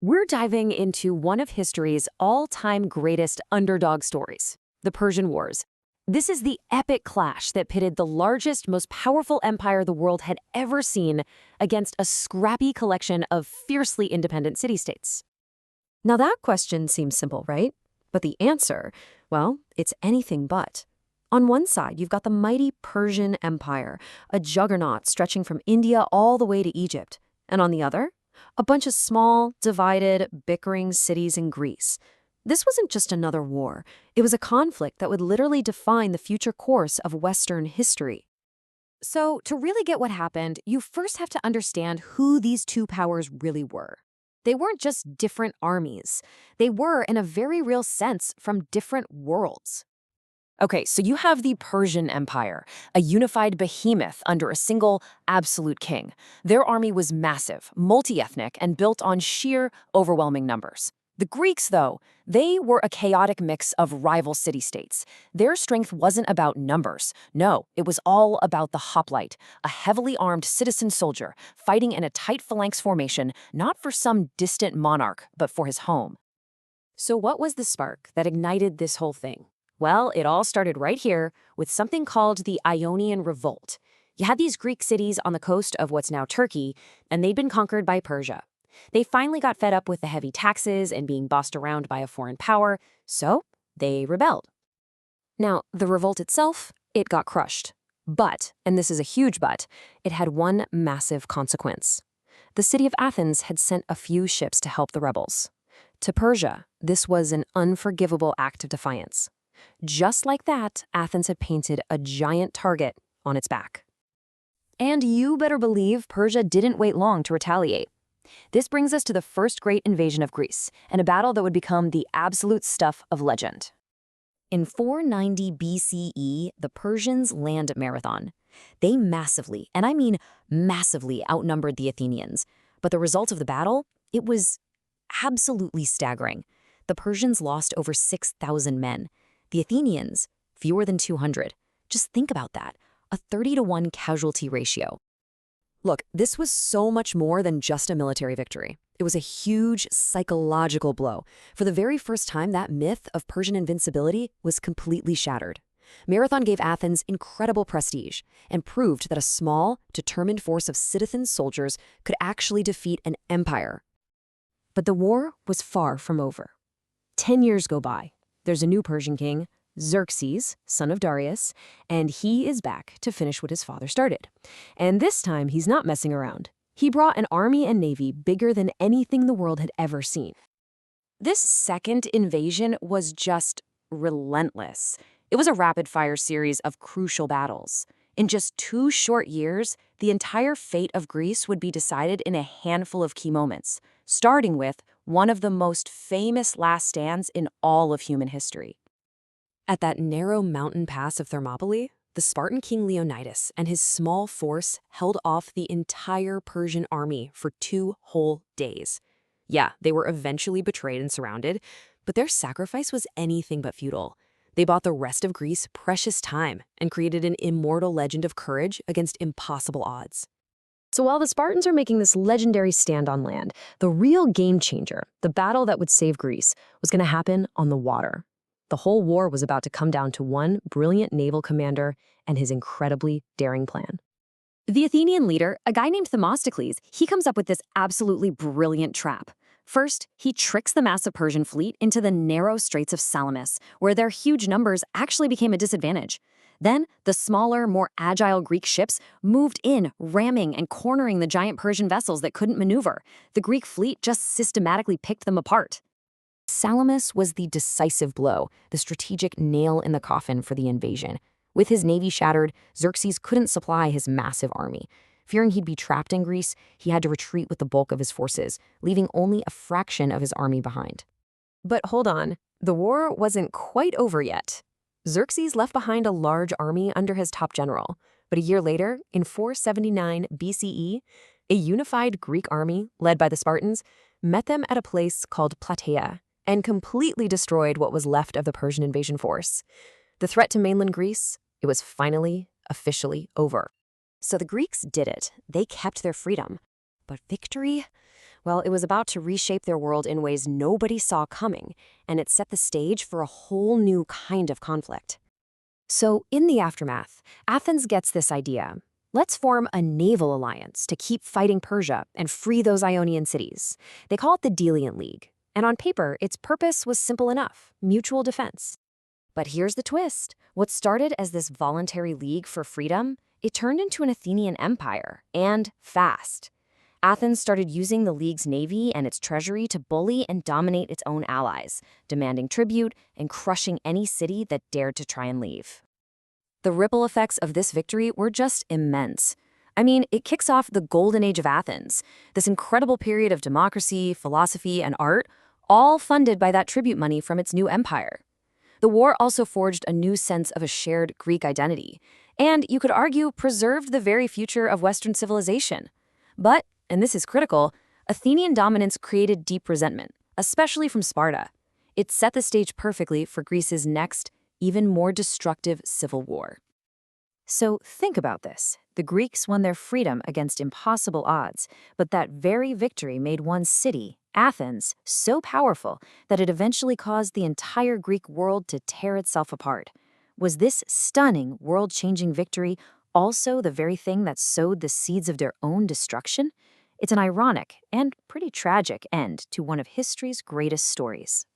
We're diving into one of history's all-time greatest underdog stories, the Persian Wars. This is the epic clash that pitted the largest, most powerful empire the world had ever seen against a scrappy collection of fiercely independent city-states. Now that question seems simple, right? But the answer, well, it's anything but. On one side, you've got the mighty Persian Empire, a juggernaut stretching from India all the way to Egypt. And on the other, a bunch of small, divided, bickering cities in Greece. This wasn't just another war. It was a conflict that would literally define the future course of Western history. So, to really get what happened, you first have to understand who these two powers really were. They weren't just different armies. They were, in a very real sense, from different worlds. Okay, so you have the Persian Empire, a unified behemoth under a single, absolute king. Their army was massive, multi-ethnic, and built on sheer, overwhelming numbers. The Greeks, though, they were a chaotic mix of rival city-states. Their strength wasn't about numbers. No, it was all about the hoplite, a heavily armed citizen soldier fighting in a tight phalanx formation, not for some distant monarch, but for his home. So what was the spark that ignited this whole thing? Well, it all started right here with something called the Ionian Revolt. You had these Greek cities on the coast of what's now Turkey, and they'd been conquered by Persia. They finally got fed up with the heavy taxes and being bossed around by a foreign power, so they rebelled. Now, the revolt itself, it got crushed. But, and this is a huge but, it had one massive consequence. The city of Athens had sent a few ships to help the rebels. To Persia, this was an unforgivable act of defiance. Just like that, Athens had painted a giant target on its back. And you better believe Persia didn't wait long to retaliate. This brings us to the first great invasion of Greece, and a battle that would become the absolute stuff of legend. In 490 BCE, the Persians land Marathon. They massively, and I mean massively, outnumbered the Athenians. But the result of the battle, it was absolutely staggering. The Persians lost over 6,000 men. The Athenians, fewer than 200. Just think about that, a 30-to-1 casualty ratio. Look, this was so much more than just a military victory. It was a huge psychological blow. For the very first time, that myth of Persian invincibility was completely shattered. Marathon gave Athens incredible prestige and proved that a small, determined force of citizen soldiers could actually defeat an empire. But the war was far from over. 10 years go by. There's a new Persian king, Xerxes, son of Darius, and he is back to finish what his father started. And this time, he's not messing around. He brought an army and navy bigger than anything the world had ever seen. This second invasion was just relentless. It was a rapid-fire series of crucial battles. In just 2 short years, the entire fate of Greece would be decided in a handful of key moments, starting with one of the most famous last stands in all of human history. At that narrow mountain pass of Thermopylae, the Spartan king Leonidas and his small force held off the entire Persian army for 2 whole days. Yeah, they were eventually betrayed and surrounded, but their sacrifice was anything but futile. They bought the rest of Greece precious time and created an immortal legend of courage against impossible odds. So while the Spartans are making this legendary stand on land, the real game changer, the battle that would save Greece, was going to happen on the water. The whole war was about to come down to one brilliant naval commander and his incredibly daring plan. The Athenian leader, a guy named Themistocles, he comes up with this absolutely brilliant trap. First, he tricks the massive Persian fleet into the narrow straits of Salamis, where their huge numbers actually became a disadvantage. Then, the smaller, more agile Greek ships moved in, ramming and cornering the giant Persian vessels that couldn't maneuver. The Greek fleet just systematically picked them apart. Salamis was the decisive blow, the strategic nail in the coffin for the invasion. With his navy shattered, Xerxes couldn't supply his massive army. Fearing he'd be trapped in Greece, he had to retreat with the bulk of his forces, leaving only a fraction of his army behind. But hold on, the war wasn't quite over yet. Xerxes left behind a large army under his top general, but a year later, in 479 BCE, a unified Greek army, led by the Spartans, met them at a place called Plataea and completely destroyed what was left of the Persian invasion force. The threat to mainland Greece, it was finally, officially over. So the Greeks did it. They kept their freedom. But victory? Well, it was about to reshape their world in ways nobody saw coming, and it set the stage for a whole new kind of conflict. So, in the aftermath, Athens gets this idea. Let's form a naval alliance to keep fighting Persia and free those Ionian cities. They call it the Delian League. And on paper, its purpose was simple enough: mutual defense. But here's the twist. What started as this voluntary league for freedom, it turned into an Athenian empire, and fast. Athens started using the league's navy and its treasury to bully and dominate its own allies, demanding tribute and crushing any city that dared to try and leave. The ripple effects of this victory were just immense. I mean, it kicks off the golden age of Athens, this incredible period of democracy, philosophy, and art, all funded by that tribute money from its new empire. The war also forged a new sense of a shared Greek identity, and you could argue preserved the very future of Western civilization. But, and this is critical, Athenian dominance created deep resentment, especially from Sparta. It set the stage perfectly for Greece's next, even more destructive civil war. So think about this. The Greeks won their freedom against impossible odds, but that very victory made one city, Athens, so powerful that it eventually caused the entire Greek world to tear itself apart. Was this stunning, world-changing victory also the very thing that sowed the seeds of their own destruction? It's an ironic and pretty tragic end to one of history's greatest stories.